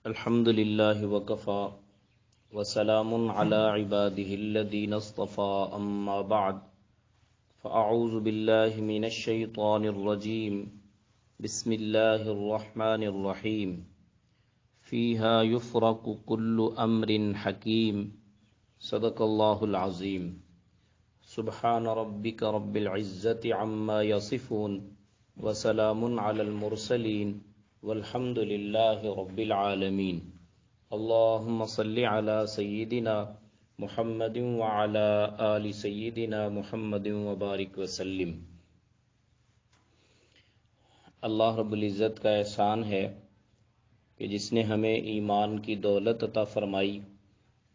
الحمد لله وكفى وسلام على عباده الذين اصطفى أما بعد فأعوذ بالله من الشيطان الرجيم بسم الله الرحمن الرحيم فيها يفرق كل أمر حكيم صدق الله العظيم سبحان ربك رب العزة عما يصفون وسلام على المرسلين والحمد للہ رب العالمین اللہم صلی علی سیدنا محمد وعلی آل سیدنا محمد وبارک وسلم۔ اللہ رب العزت کا احسان ہے کہ جس نے ہمیں ایمان کی دولت عطا فرمائی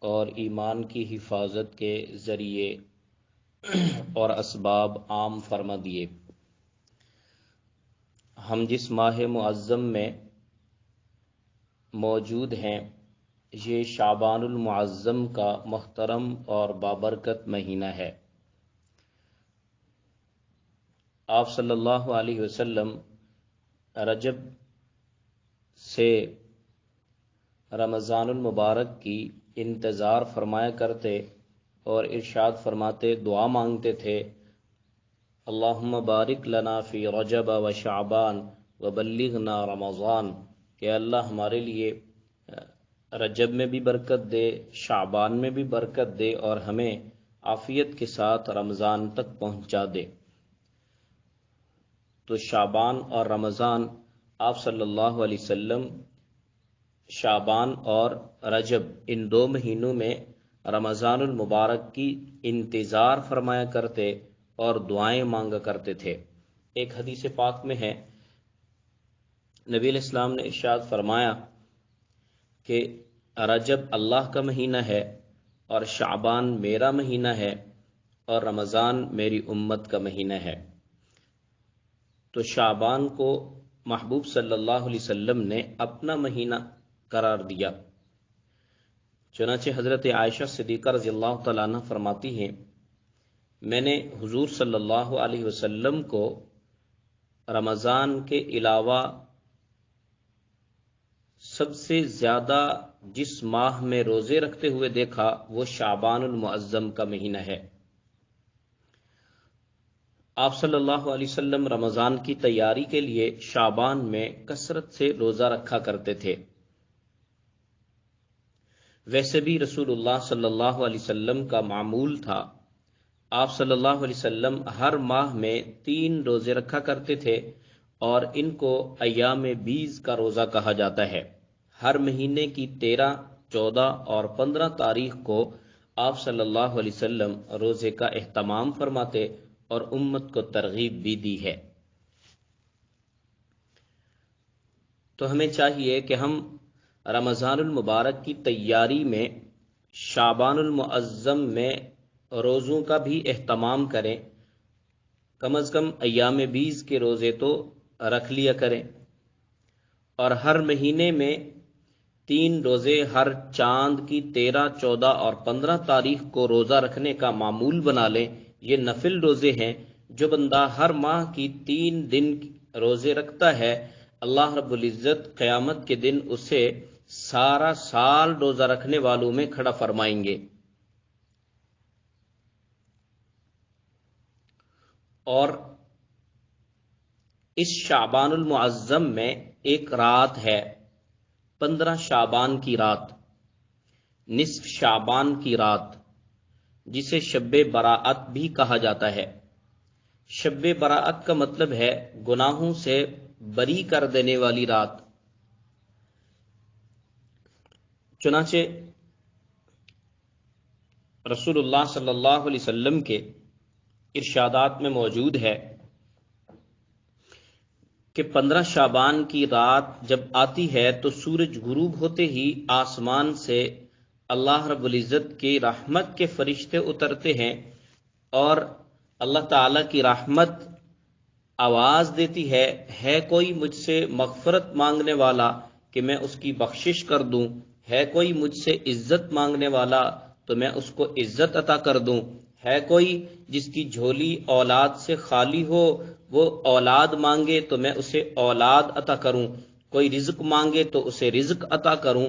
اور ایمان کی حفاظت کے ذریعے اور اسباب عام فرما دیے۔ ہم جس ماہ معظم میں موجود ہیں یہ شعبان المعظم کا محترم اور بابرکت مہینہ ہے۔ آپ صلی اللہ علیہ وسلم رجب سے رمضان المبارک کی انتظار فرمایا کرتے اور ارشاد فرماتے، دعا مانگتے تھے، اللہم بارک لنا فی رجب و شعبان و بلغنا رمضان، کہ اللہ ہمارے لیے رجب میں بھی برکت دے، شعبان میں بھی برکت دے اور ہمیں عافیت کے ساتھ رمضان تک پہنچا دے۔ تو شعبان اور رمضان آپ صلی اللہ علیہ وسلم شعبان اور رجب ان دو مہینوں میں رمضان المبارک کی انتظار فرمایا کرتے اور دعائیں مانگا کرتے تھے۔ ایک حدیث پاک میں ہے، نبی علیہ السلام نے ارشاد فرمایا کہ رجب اللہ کا مہینہ ہے اور شعبان میرا مہینہ ہے اور رمضان میری امت کا مہینہ ہے۔ تو شعبان کو محبوب صلی اللہ علیہ وسلم نے اپنا مہینہ قرار دیا۔ چنانچہ حضرت عائشہ صدیقہ رضی اللہ تعالیٰ عنہ فرماتی ہیں، میں نے حضور صلی اللہ علیہ وسلم کو رمضان کے علاوہ سب سے زیادہ جس ماہ میں روزے رکھتے ہوئے دیکھا وہ شعبان المعظم کا مہینہ ہے۔ آپ صلی اللہ علیہ وسلم رمضان کی تیاری کے لیے شعبان میں کثرت سے روزہ رکھا کرتے تھے۔ ویسے بھی رسول اللہ صلی اللہ علیہ وسلم کا معمول تھا، آپ صلی اللہ علیہ وسلم ہر ماہ میں 3 روزے رکھا کرتے تھے اور ان کو ایام بیض کا روزہ کہا جاتا ہے۔ ہر مہینے کی 13، 14 اور 15 تاریخ کو آپ صلی اللہ علیہ وسلم روزے کا اہتمام فرماتے اور امت کو ترغیب بھی دی ہے۔ تو ہمیں چاہیے کہ ہم رمضان المبارک کی تیاری میں شعبان المعظم میں روزوں کا بھی اہتمام کریں، کم از کم ایام بیض کے روزے تو رکھ لیا کریں، اور ہر مہینے میں 3 روزے ہر چاند کی 13، 14 اور 15 تاریخ کو روزہ رکھنے کا معمول بنا لیں۔ یہ نفل روزے ہیں، جو بندہ ہر ماہ کی 3 دن روزے رکھتا ہے اللہ رب العزت قیامت کے دن اسے سارا سال روزہ رکھنے والوں میں کھڑا فرمائیں گے۔ اور اس شعبان المعظم میں ایک رات ہے، 15 شعبان کی رات، نصف شعبان کی رات، جسے شب براءت بھی کہا جاتا ہے۔ شب براءت کا مطلب ہے گناہوں سے بری کر دینے والی رات۔ چنانچہ رسول اللہ صلی اللہ علیہ وسلم کے ارشادات میں موجود ہے کہ 15 شعبان کی رات جب آتی ہے تو سورج غروب ہوتے ہی آسمان سے اللہ رب العزت کی رحمت کے فرشتے اترتے ہیں اور اللہ تعالیٰ کی رحمت آواز دیتی ہے کوئی مجھ سے مغفرت مانگنے والا کہ میں اس کی بخشش کر دوں، ہے کوئی مجھ سے عزت مانگنے والا تو میں اس کو عزت عطا کر دوں، ہے کوئی جس کی جھولی اولاد سے خالی ہو وہ اولاد مانگے تو میں اسے اولاد عطا کروں، کوئی رزق مانگے تو اسے رزق عطا کروں۔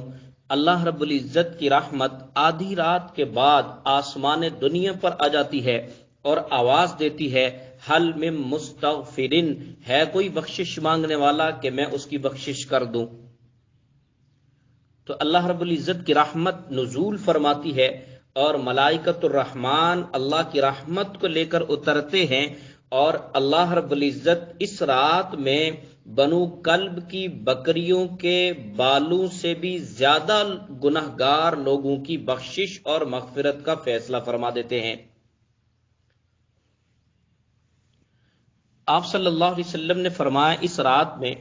اللہ رب العزت کی رحمت آدھی رات کے بعد آسمان دنیا پر آ جاتی ہے اور آواز دیتی ہے حل من مستغفرن، ہے کوئی بخشش مانگنے والا کہ میں اس کی بخشش کر دوں۔ تو اللہ رب العزت کی رحمت نزول فرماتی ہے اور ملائکۃ الرحمن اللہ کی رحمت کو لے کر اترتے ہیں، اور اللہ رب العزت اس رات میں بنو کلب کی بکریوں کے بالوں سے بھی زیادہ گنہگار لوگوں کی بخشش اور مغفرت کا فیصلہ فرما دیتے ہیں۔ آپ صلی اللہ علیہ وسلم نے فرمایا اس رات میں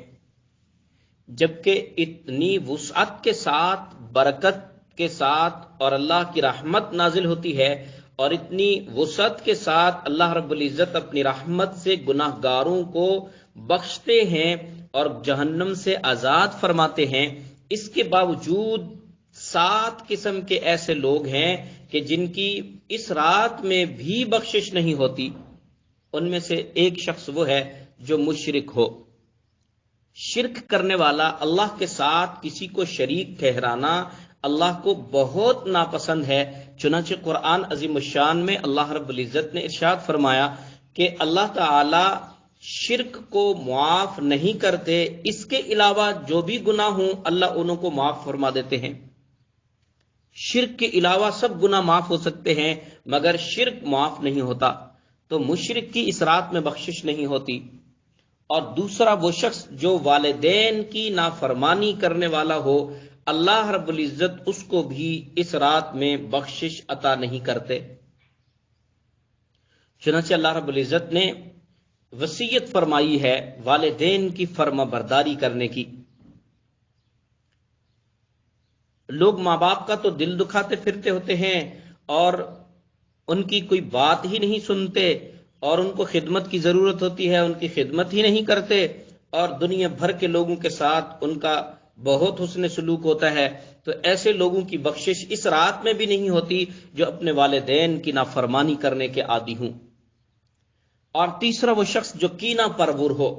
جبکہ اتنی وسعت کے ساتھ، برکت کے ساتھ اور اللہ کی رحمت نازل ہوتی ہے، اور اتنی وسعت کے ساتھ اللہ رب العزت اپنی رحمت سے گناہگاروں کو بخشتے ہیں اور جہنم سے آزاد فرماتے ہیں، اس کے باوجود 7 قسم کے ایسے لوگ ہیں کہ جن کی اس رات میں بھی بخشش نہیں ہوتی۔ ان میں سے ایک شخص وہ ہے جو مشرک ہو۔ شرک کرنے والا، اللہ کے ساتھ کسی کو شریک ٹھہرانا اللہ کو بہت ناپسند ہے۔ چنانچہ قرآن عظیم الشان میں اللہ رب العزت نے ارشاد فرمایا کہ اللہ تعالی شرک کو معاف نہیں کرتے، اس کے علاوہ جو بھی گناہ ہوں اللہ انہوں کو معاف فرما دیتے ہیں۔ شرک کے علاوہ سب گناہ معاف ہو سکتے ہیں مگر شرک معاف نہیں ہوتا، تو مشرک کی اس رات میں بخشش نہیں ہوتی۔ اور دوسرا وہ شخص جو والدین کی نافرمانی کرنے والا ہو، اللہ رب العزت اس کو بھی اس رات میں بخشش عطا نہیں کرتے۔ چنانچہ اللہ رب العزت نے وصیت فرمائی ہے والدین کی فرما برداری کرنے کی۔ لوگ ماں باپ کا تو دل دکھاتے پھرتے ہوتے ہیں اور ان کی کوئی بات ہی نہیں سنتے، اور ان کو خدمت کی ضرورت ہوتی ہے ان کی خدمت ہی نہیں کرتے، اور دنیا بھر کے لوگوں کے ساتھ ان کا بہت حسن سلوک ہوتا ہے۔ تو ایسے لوگوں کی بخشش اس رات میں بھی نہیں ہوتی جو اپنے والدین کی نافرمانی کرنے کے عادی ہوں۔ اور تیسرا وہ شخص جو کینہ پرور ہو،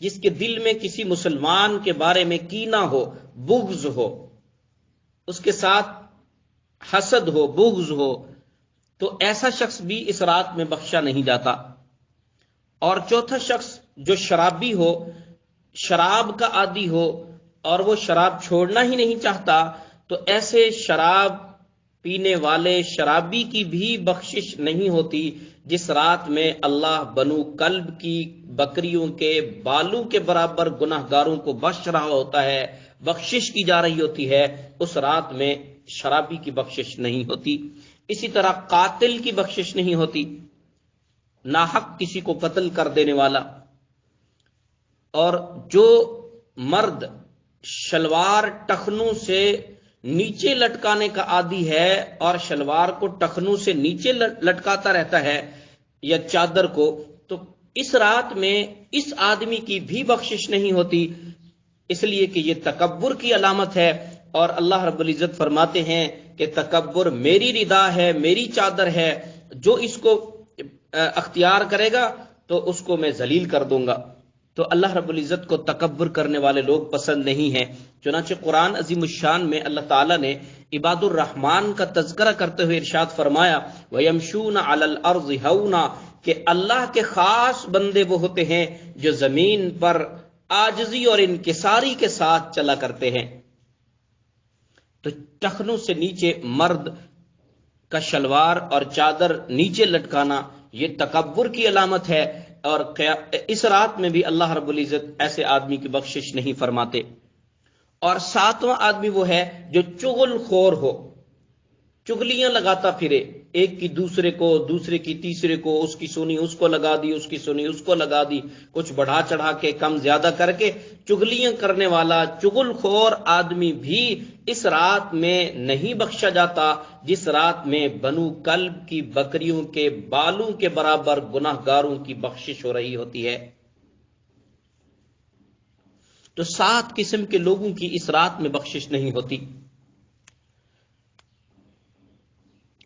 جس کے دل میں کسی مسلمان کے بارے میں کینہ ہو، بغض ہو، اس کے ساتھ حسد ہو، بغض ہو، تو ایسا شخص بھی اس رات میں بخشا نہیں جاتا۔ اور چوتھا شخص جو شرابی ہو، شراب کا عادی ہو اور وہ شراب چھوڑنا ہی نہیں چاہتا، تو ایسے شراب پینے والے شرابی کی بھی بخشش نہیں ہوتی جس رات میں اللہ بنو کلب کی بکریوں کے بالوں کے برابر گناہگاروں کو بخش رہا ہوتا ہے، بخشش کی جا رہی ہوتی ہے، اس رات میں شرابی کی بخشش نہیں ہوتی۔ اسی طرح قاتل کی بخشش نہیں ہوتی، ناحق کسی کو قتل کر دینے والا، اور جو مرد شلوار ٹخنوں سے نیچے لٹکانے کا عادی ہے اور شلوار کو ٹخنوں سے نیچے لٹکاتا رہتا ہے یا چادر کو، تو اس رات میں اس آدمی کی بھی بخشش نہیں ہوتی، اس لیے کہ یہ تکبر کی علامت ہے، اور اللہ رب العزت فرماتے ہیں کہ تکبر میری رضا ہے، میری چادر ہے، جو اس کو اختیار کرے گا تو اس کو میں ذلیل کر دوں گا۔ تو اللہ رب العزت کو تکبر کرنے والے لوگ پسند نہیں ہیں۔ چنانچہ قرآن عظیم الشان میں اللہ تعالیٰ نے عباد الرحمن کا تذکرہ کرتے ہوئے ارشاد فرمایا وَيَمْشُونَ عَلَى الْأَرْضِ هَوْنًا، کہ اللہ کے خاص بندے وہ ہوتے ہیں جو زمین پر عاجزی اور انکساری کے ساتھ چلا کرتے ہیں۔ تو ٹخنوں سے نیچے مرد کا شلوار اور چادر نیچے لٹکانا یہ تکبر کی علامت ہے، اور اس رات میں بھی اللہ رب العزت ایسے آدمی کی بخشش نہیں فرماتے۔ اور 7واں آدمی وہ ہے جو چغل خور ہو، چگلیاں لگاتا پھرے، ایک کی دوسرے کو، دوسرے کی تیسرے کو، اس کی سنی اس کو لگا دی، اس کی سنی اس کو لگا دی، کچھ بڑھا چڑھا کے کم زیادہ کر کے چگلیاں کرنے والا چغل خور آدمی بھی اس رات میں نہیں بخشا جاتا جس رات میں بنو کلب کی بکریوں کے بالوں کے برابر گناہگاروں کی بخشش ہو رہی ہوتی ہے۔ تو 7 قسم کے لوگوں کی اس رات میں بخشش نہیں ہوتی۔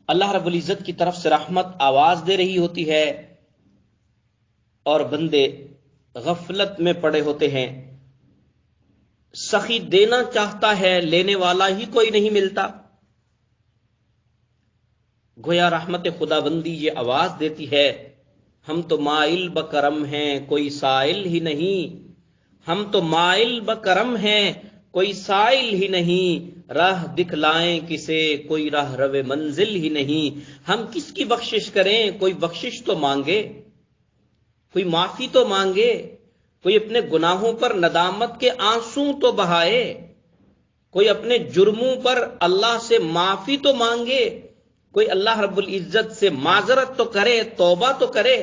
اللہ رب العزت کی طرف سے رحمت آواز دے رہی ہوتی ہے اور بندے غفلت میں پڑے ہوتے ہیں، سخی دینا چاہتا ہے، لینے والا ہی کوئی نہیں ملتا۔ گویا رحمت خدا بندی یہ آواز دیتی ہے، ہم تو مائل بکرم ہیں کوئی سائل ہی نہیں، ہم تو مائل بکرم ہیں کوئی سائل ہی نہیں، راہ دکھلائیں کسے کوئی راہ رو منزل ہی نہیں۔ ہم کس کی بخشش کریں؟ کوئی بخشش تو مانگے، کوئی معافی تو مانگے، کوئی اپنے گناہوں پر ندامت کے آنسو تو بہائے، کوئی اپنے جرموں پر اللہ سے معافی تو مانگے، کوئی اللہ رب العزت سے معذرت تو کرے، توبہ تو کرے۔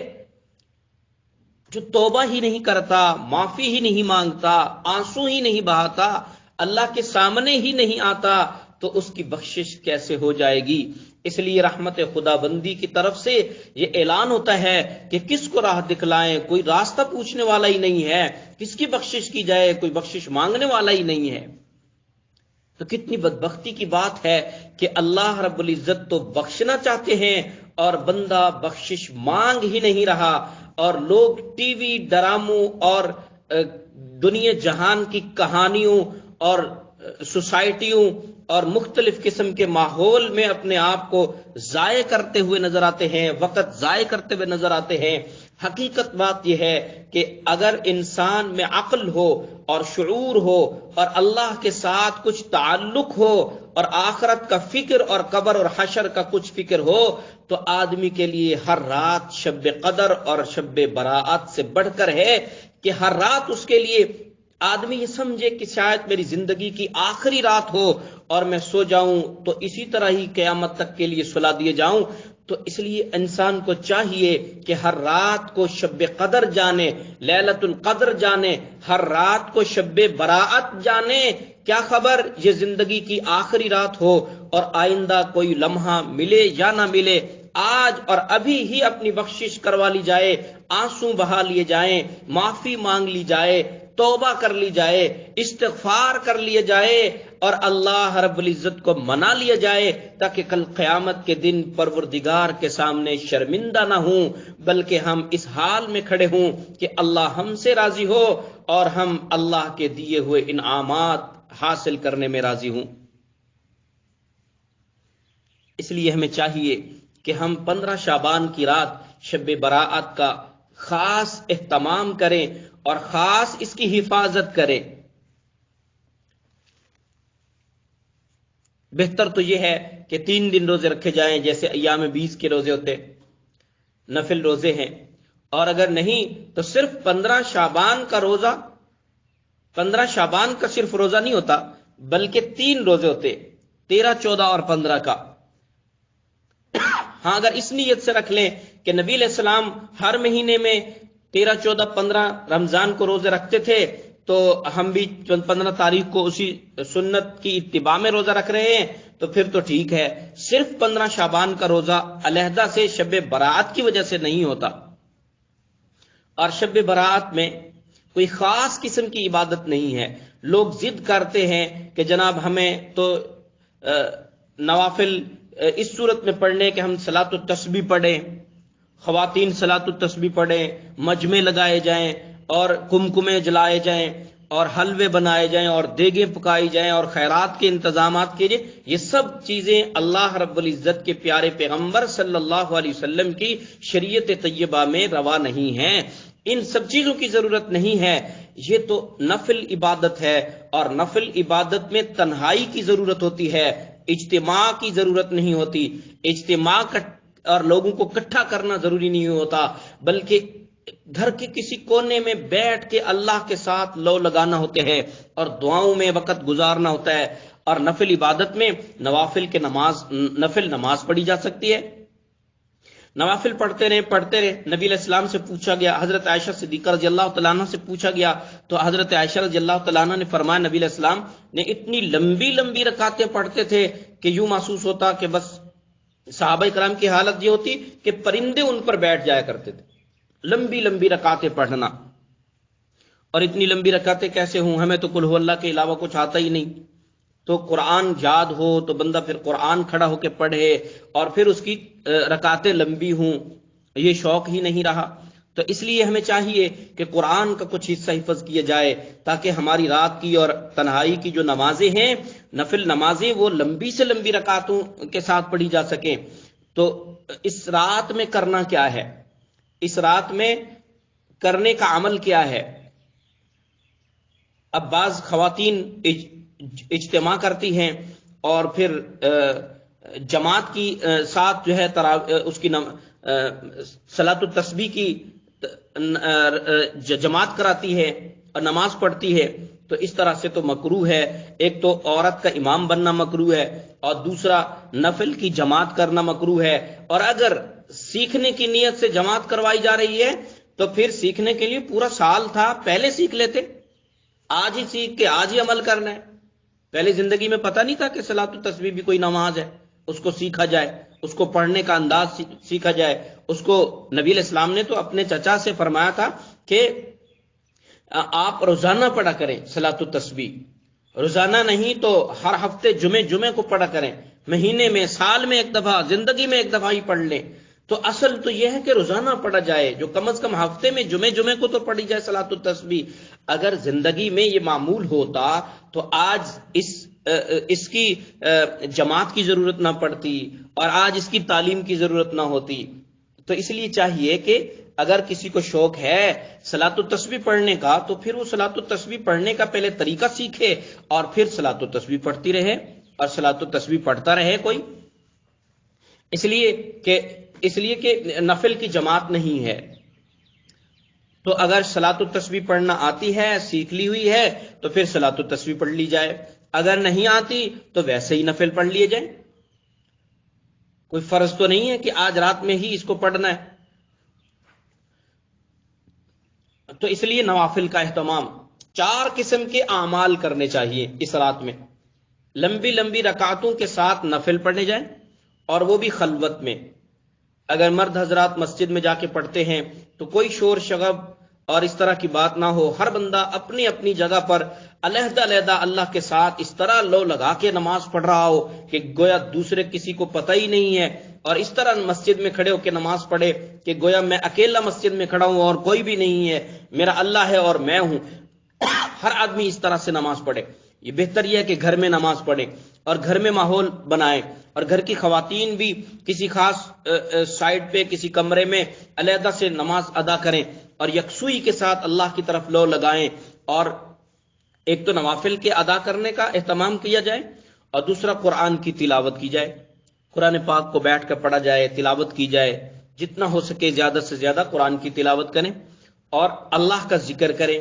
جو توبہ ہی نہیں کرتا، معافی ہی نہیں مانگتا، آنسو ہی نہیں بہاتا، اللہ کے سامنے ہی نہیں آتا، تو اس کی بخشش کیسے ہو جائے گی؟ اس لیے رحمت خدا بندی کی طرف سے یہ اعلان ہوتا ہے کہ کس کو راہ دکھلائیں، کوئی راستہ پوچھنے والا ہی نہیں ہے، کس کی بخشش کی جائے، کوئی بخشش مانگنے والا ہی نہیں ہے۔ تو کتنی بدبختی کی بات ہے کہ اللہ رب العزت تو بخشنا چاہتے ہیں اور بندہ بخشش مانگ ہی نہیں رہا، اور لوگ ٹی وی ڈراموں اور دنیا جہان کی کہانیوں اور سوسائٹیوں اور مختلف قسم کے ماحول میں اپنے آپ کو ضائع کرتے ہوئے نظر آتے ہیں، وقت ضائع کرتے ہوئے نظر آتے ہیں۔ حقیقت بات یہ ہے کہ اگر انسان میں عقل ہو اور شعور ہو اور اللہ کے ساتھ کچھ تعلق ہو اور آخرت کا فکر اور قبر اور حشر کا کچھ فکر ہو، تو آدمی کے لیے ہر رات شب قدر اور شب براءت سے بڑھ کر ہے کہ ہر رات اس کے لیے آدمی یہ سمجھے کہ شاید میری زندگی کی آخری رات ہو اور میں سو جاؤں تو اسی طرح ہی قیامت تک کے لیے سلا دیے جاؤں۔ تو اس لیے انسان کو چاہیے کہ ہر رات کو شب قدر جانے، لیلۃ القدر جانے، ہر رات کو شب براءت جانے۔ کیا خبر یہ زندگی کی آخری رات ہو اور آئندہ کوئی لمحہ ملے یا نہ ملے، آج اور ابھی ہی اپنی بخشش کروا لی جائے، آنسو بہا لیے جائیں، معافی مانگ لی جائے، توبہ کر لی جائے، استغفار کر لیا جائے اور اللہ رب العزت کو منا لیا جائے، تاکہ کل قیامت کے دن پروردگار کے سامنے شرمندہ نہ ہوں، بلکہ ہم اس حال میں کھڑے ہوں کہ اللہ ہم سے راضی ہو اور ہم اللہ کے دیے ہوئے انعامات حاصل کرنے میں راضی ہوں۔ اس لیے ہمیں چاہیے کہ ہم 15 شعبان کی رات شب براءت کا خاص اہتمام کریں اور خاص اس کی حفاظت کریں۔ بہتر تو یہ ہے کہ 3 دن روزے رکھے جائیں جیسے ایام 20 کے روزے ہوتے، نفل روزے ہیں، اور اگر نہیں تو صرف 15 شعبان کا روزہ، 15 شعبان کا صرف روزہ نہیں ہوتا بلکہ 3 روزے ہوتے، 13، 14 اور 15 کا۔ ہاں اگر اس نیت سے رکھ لیں کہ نبی علیہ السلام ہر مہینے میں 13، 14، 15 رمضان کو روزے رکھتے تھے، تو ہم بھی 15 تاریخ کو اسی سنت کی اتباع میں روزہ رکھ رہے ہیں، تو پھر تو ٹھیک ہے۔ صرف 15 شعبان کا روزہ علیحدہ سے شب براءت کی وجہ سے نہیں ہوتا، اور شب براءت میں کوئی خاص قسم کی عبادت نہیں ہے۔ لوگ ضد کرتے ہیں کہ جناب ہمیں تو نوافل اس صورت میں پڑھنے کہ ہم صلاۃ التسبیح پڑھیں، خواتین صلاۃ التسبیح پڑھیں، مجمع لگائے جائیں اور کمکمے جلائے جائیں اور حلوے بنائے جائیں اور دیگیں پکائی جائیں اور خیرات کے انتظامات کیے جائیں۔ یہ سب چیزیں اللہ رب العزت کے پیارے پیغمبر صلی اللہ علیہ وسلم کی شریعت طیبہ میں روا نہیں ہیں، ان سب چیزوں کی ضرورت نہیں ہے۔ یہ تو نفل عبادت ہے، اور نفل عبادت میں تنہائی کی ضرورت ہوتی ہے، اجتماع کی ضرورت نہیں ہوتی۔ اجتماع اور لوگوں کو اکٹھا کرنا ضروری نہیں ہوتا، بلکہ گھر کے کسی کونے میں بیٹھ کے اللہ کے ساتھ لو لگانا ہوتے ہیں اور دعاؤں میں وقت گزارنا ہوتا ہے۔ اور نفل عبادت میں نفل نماز پڑھی جا سکتی ہے، نوافل پڑھتے رہے۔ نبی علیہ السلام سے پوچھا گیا، حضرت عائشہ صدیقہ رضی اللہ تعالیٰ عنہ سے پوچھا گیا، تو حضرت عائشہ رضی اللہ تعالیٰ عنہ نے فرمایا نبی علیہ السلام نے اتنی لمبی لمبی رکعتیں پڑھتے تھے کہ یوں محسوس ہوتا کہ بس صحابہ کرام کی حالت یہ ہوتی کہ پرندے ان پر بیٹھ جایا کرتے تھے۔ لمبی لمبی رکعتیں پڑھنا، اور اتنی لمبی رکعتیں کیسے ہوں؟ ہمیں تو قل هو اللہ کے علاوہ کچھ آتا ہی نہیں۔ تو قرآن یاد ہو تو بندہ پھر قرآن کھڑا ہو کے پڑھے اور پھر اس کی رکعتیں لمبی ہوں، یہ شوق ہی نہیں رہا۔ تو اس لیے ہمیں چاہیے کہ قرآن کا کچھ حصہ حفظ کیا جائے تاکہ ہماری رات کی اور تنہائی کی جو نمازیں ہیں، نفل نمازیں، وہ لمبی سے لمبی رکعتوں کے ساتھ پڑھی جا سکیں۔ تو اس رات میں کرنا کیا ہے، اس رات میں کرنے کا عمل کیا ہے؟ اب بعض خواتین اجتماع کرتی ہیں اور پھر جماعت کی ساتھ جو ہے اس کی صلاۃ التسبیح کی جماعت کراتی ہے اور نماز پڑھتی ہے، تو اس طرح سے تو مکروہ ہے۔ ایک تو عورت کا امام بننا مکروہ ہے، اور دوسرا نفل کی جماعت کرنا مکروہ ہے۔ اور اگر سیکھنے کی نیت سے جماعت کروائی جا رہی ہے تو پھر سیکھنے کے لیے پورا سال تھا، پہلے سیکھ لیتے، آج ہی سیکھ کے آج ہی عمل کرنا ہے۔ پہلے زندگی میں پتہ نہیں تھا کہ صلاۃ التسبیح بھی کوئی نماز ہے، اس کو سیکھا جائے، اس کو پڑھنے کا انداز سیکھا جائے۔ اس کو نبی علیہ السلام نے تو اپنے چچا سے فرمایا تھا کہ آپ روزانہ پڑھا کریں صلاۃ التسبیح، روزانہ نہیں تو ہر ہفتے جمعے کو پڑھا کریں، مہینے میں، سال میں ایک دفعہ، زندگی میں ایک دفعہ ہی پڑھ لیں۔ تو اصل تو یہ ہے کہ روزانہ پڑھا جائے، جو کم از کم ہفتے میں جمعے کو تو پڑھی جائے صلاۃ التسبیح۔ اگر زندگی میں یہ معمول ہوتا تو آج اس کی جماعت کی ضرورت نہ پڑتی اور آج اس کی تعلیم کی ضرورت نہ ہوتی۔ تو اس لیے چاہیے کہ اگر کسی کو شوق ہے صلاۃ التسبیح پڑھنے کا تو پھر وہ صلاۃ التسبیح پڑھنے کا پہلے طریقہ سیکھے اور پھر صلاۃ التسبیح پڑھتی رہے اور صلاۃ التسبیح پڑھتا رہے کوئی، اس لیے کہ نفل کی جماعت نہیں ہے۔ تو اگر صلاۃ التسبیح پڑھنا آتی ہے، سیکھ لی ہوئی ہے، تو پھر صلاۃ التسبیح پڑھ لی جائے، اگر نہیں آتی تو ویسے ہی نفل پڑھ لیے جائیں۔ کوئی فرض تو نہیں ہے کہ آج رات میں ہی اس کو پڑھنا ہے۔ تو اس لیے نوافل کا اہتمام، 4 قسم کے اعمال کرنے چاہیے اس رات میں، لمبی لمبی رکعتوں کے ساتھ نفل پڑھنے جائیں، اور وہ بھی خلوت میں۔ اگر مرد حضرات مسجد میں جا کے پڑھتے ہیں تو کوئی شور شغب اور اس طرح کی بات نہ ہو، ہر بندہ اپنی اپنی جگہ پر علیحدہ علیحدہ اللہ کے ساتھ اس طرح لو لگا کے نماز پڑھ رہا ہو کہ گویا دوسرے کسی کو پتہ ہی نہیں ہے، اور اس طرح مسجد میں کھڑے ہو کے نماز پڑھے کہ گویا میں اکیلا مسجد میں کھڑا ہوں اور کوئی بھی نہیں ہے، میرا اللہ ہے اور میں ہوں۔ ہر آدمی اس طرح سے نماز پڑھے۔ یہ بہتر یہ ہے کہ گھر میں نماز پڑھیں اور گھر میں ماحول بنائیں، اور گھر کی خواتین بھی کسی خاص سائڈ پہ کسی کمرے میں علیحدہ سے نماز ادا کریں اور یکسوئی کے ساتھ اللہ کی طرف لو لگائیں۔ اور ایک تو نوافل کے ادا کرنے کا اہتمام کیا جائے، اور دوسرا قرآن کی تلاوت کی جائے، قرآن پاک کو بیٹھ کر پڑھا جائے، تلاوت کی جائے، جتنا ہو سکے زیادہ سے زیادہ قرآن کی تلاوت کریں اور اللہ کا ذکر کریں،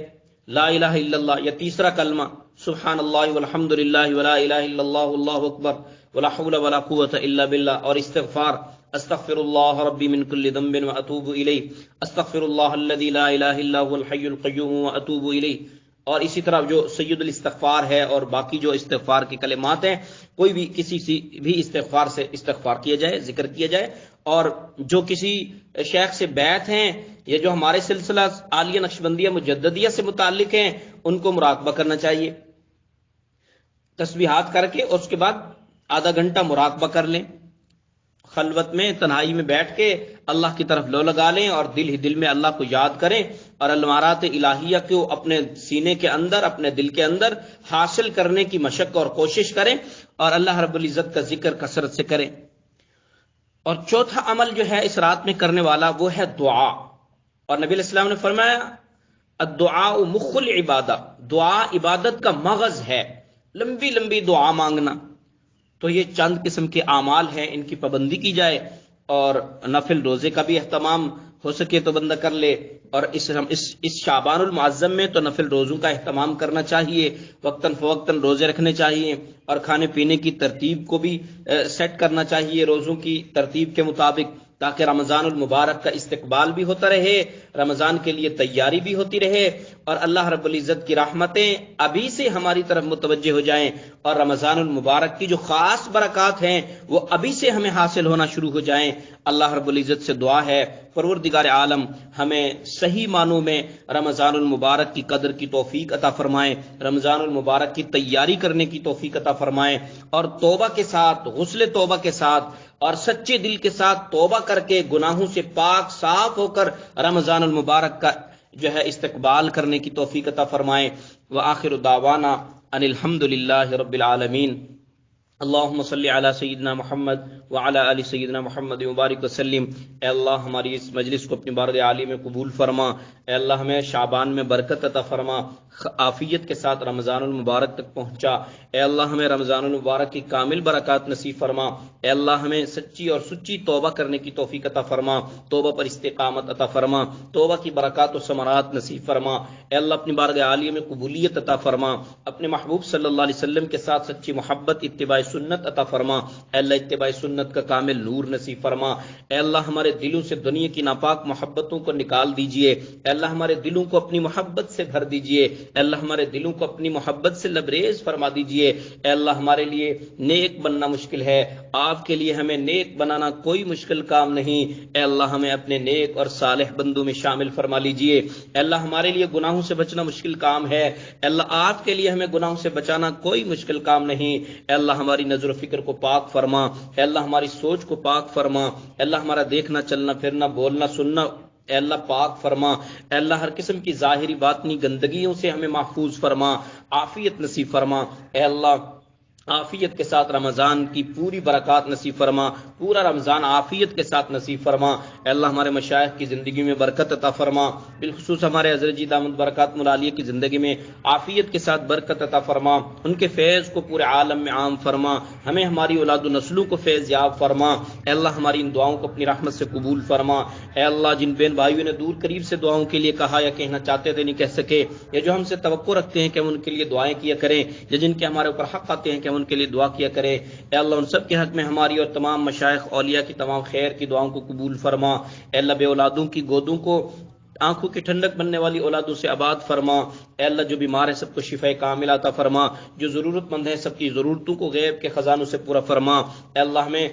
لا الہ الا اللہ، یا تیسرا کلمہ سبحان اللہ والحمد للہ ولا الہ الا اللہ واللہ اکبر ولا حول ولا قوة الا باللہ، اور استغفار، استغفر اللہ ربی من کل ذنب واتوب الیہ، استغفر اللہ الذی لا الہ الا هو الحی القیوم واتوب الیہ۔ اور اسی طرح جو سید الاستغفار ہے اور باقی جو استغفار کے کلمات ہیں، کوئی بھی کسی بھی استغفار سے استغفار کیا جائے، ذکر کیا جائے۔ اور جو کسی شیخ سے بیعت ہیں یا جو ہمارے سلسلہ عالیہ نقشبندیہ مجددیہ سے متعلق ہیں، ان کو مراقبہ کرنا چاہیے، تسبیحات کر کے، اور اس کے بعد آدھا گھنٹہ مراقبہ کر لیں، خلوت میں تنہائی میں بیٹھ کے اللہ کی طرف لو لگا لیں اور دل ہی دل میں اللہ کو یاد کریں، اور المارات الہیہ کو اپنے سینے کے اندر، اپنے دل کے اندر حاصل کرنے کی مشق اور کوشش کریں، اور اللہ رب العزت کا ذکر کثرت سے کریں۔ اور چوتھا عمل جو ہے اس رات میں کرنے والا وہ ہے دعا، اور نبی علیہ السلام نے فرمایا الدعاء مخ العبادہ، دعا عبادت کا مغز ہے، لمبی لمبی دعا مانگنا۔ تو یہ چند قسم کے اعمال ہیں، ان کی پابندی کی جائے، اور نفل روزے کا بھی اہتمام ہو سکے تو بندہ کر لے، اور اس شعبان المعظم میں تو نفل روزوں کا اہتمام کرنا چاہیے، وقتاً فوقتاً روزے رکھنے چاہیے، اور کھانے پینے کی ترتیب کو بھی سیٹ کرنا چاہیے روزوں کی ترتیب کے مطابق، تاکہ رمضان المبارک کا استقبال بھی ہوتا رہے، رمضان کے لیے تیاری بھی ہوتی رہے، اور اللہ رب العزت کی رحمتیں ابھی سے ہماری طرف متوجہ ہو جائیں، اور رمضان المبارک کی جو خاص برکات ہیں وہ ابھی سے ہمیں حاصل ہونا شروع ہو جائیں۔ اللہ رب العزت سے دعا ہے پروردگار عالم ہمیں صحیح معنوں میں رمضان المبارک کی قدر کی توفیق عطا فرمائے، رمضان المبارک کی تیاری کرنے کی توفیق عطا فرمائے، اور توبہ کے ساتھ، غسل توبہ کے ساتھ اور سچے دل کے ساتھ توبہ کر کے گناہوں سے پاک صاف ہو کر رمضان المبارک کا جو ہے استقبال کرنے کی توفیق عطا فرمائے۔ وآخر دعوانا ان الحمد للہ رب العالمین۔ اللہم صلی علی سیدنا محمد وعلی آل سیدنا محمد مبارک وسلم۔ اے اللہ ہماری اس مجلس کو اپنی بارگاہ عالی میں قبول فرما۔ اے اللہ ہمیں شعبان میں برکت عطا فرما، عافیت کے ساتھ رمضان المبارک تک پہنچا۔ اے اللہ ہمیں رمضان المبارک کی کامل برکات نصیب فرما۔ اے اللہ ہمیں سچی اور سچی توبہ کرنے کی توفیق عطا فرما، توبہ پر استقامت عطا فرما، توبہ کی برکات و ثمرات نصیب فرما۔ اے اللہ اپنی بارگاہ عالی میں قبولیت عطا فرما، اپنے محبوب صلی اللہ علیہ وسلم کے ساتھ سچی محبت، اتباع سنت عطا فرما۔ اے اللہ اتباع سنت کا کامل نور نصیب فرما۔ اے اللہ ہمارے دلوں سے دنیا کی ناپاک محبتوں کو نکال دیجئے۔ اے اللہ ہمارے دلوں کو اپنی محبت سے بھر دیجئے۔ اے اللہ ہمارے دلوں کو اپنی محبت سے لبریز فرما دیجئے۔ اے اللہ ہمارے لیے نیک بننا مشکل ہے، آپ کے لیے ہمیں نیک بنانا کوئی مشکل کام نہیں۔ اے اللہ ہمیں اپنے نیک اور صالح بندوں میں شامل فرما لیجئے۔ اے اللہ ہمارے لیے گناہوں سے بچنا مشکل کام ہے، اے اللہ آپ کے لیے ہمیں گناہوں سے بچانا کوئی مشکل کام نہیں۔ اے اللہ ہماری نظر و فکر کو پاک فرما، اے اللہ ہماری سوچ کو پاک فرما، اے اللہ ہمارا دیکھنا چلنا پھرنا بولنا سننا اے اللہ پاک فرما۔ اے اللہ ہر قسم کی ظاہری باطنی گندگیوں سے ہمیں محفوظ فرما، عافیت نصیب فرما۔ اے اللہ عافیت کے ساتھ رمضان کی پوری برکات نصیب فرما، پورا رمضان عافیت کے ساتھ نصیب فرما۔ اے اللہ ہمارے مشائخ کی زندگی میں برکت عطا فرما، بالخصوص ہمارے حضرت جی دامت برکات ملالیہ کی زندگی میں عافیت کے ساتھ برکت عطا فرما، ان کے فیض کو پورے عالم میں عام فرما، ہمیں ہماری اولاد و نسلوں کو فیض یاب فرما۔ اے اللہ ہماری ان دعاؤں کو اپنی رحمت سے قبول فرما۔ اے اللہ جن بہن بھائیوں نے دور قریب سے دعاؤں کے لیے کہا یا کہنا چاہتے تھے نہیں کہہ سکے، یا جو ہم سے توقع رکھتے ہیں کہ ہم ان کے لیے دعائیں کیا کریں، یا جن کے ہمارے اوپر حق آتے ہیں کہ ہم ان کے لیے دعا کیا کریں، اے اللہ ان سب کے حق میں ہماری اور تمام مشائخ اولیاء کی تمام خیر کی دعاؤں کو قبول فرما۔ اے اللہ بے اولادوں کی گودوں کو آنکھوں کی ٹھنڈک بننے والی اولادوں سے آباد فرما۔ اے اللہ جو بیمار ہے سب کو شفاء کاملہ عطا فرما، جو ضرورت مند ہے سب کی ضرورتوں کو غیب کے خزانوں سے پورا فرما۔ اے اللہ ہمیں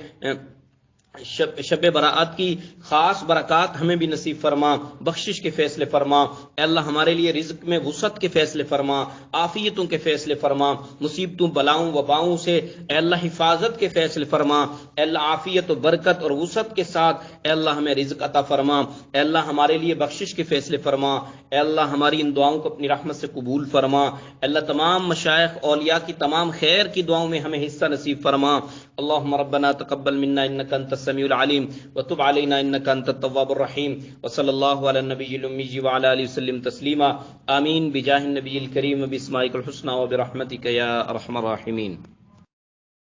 شب برات کی خاص برکات ہمیں بھی نصیب فرما، بخشش کے فیصلے فرما۔ اے اللہ ہمارے لیے رزق میں وسعت کے فیصلے فرما، عافیتوں کے فیصلے فرما، مصیبتوں بلاؤں وباؤں سے اے اللہ حفاظت کے فیصلے فرما۔ اے اللہ عافیت و برکت اور وسعت کے ساتھ اے اللہ ہمیں رزق عطا فرما۔ اے اللہ ہمارے لیے بخشش کے فیصلے فرما۔ اے اللہ ہماری ان دعاؤں کو اپنی رحمت سے قبول فرما۔ اے اللہ تمام مشائخ اولیاء کی تمام خیر کی دعاؤں میں ہمیں حصہ نصیب فرما۔ اللہم ربنا تقبل منا انک انت السمیع العلیم وتب علینا انک انت التواب الرحیم، وصلی اللہ علی النبی الامی وعلی آلہ وسلم تسلیما، آمین بجاہ النبی الکریم وباسمائک الحسنی وبرحمتک یا ارحم الراحمین۔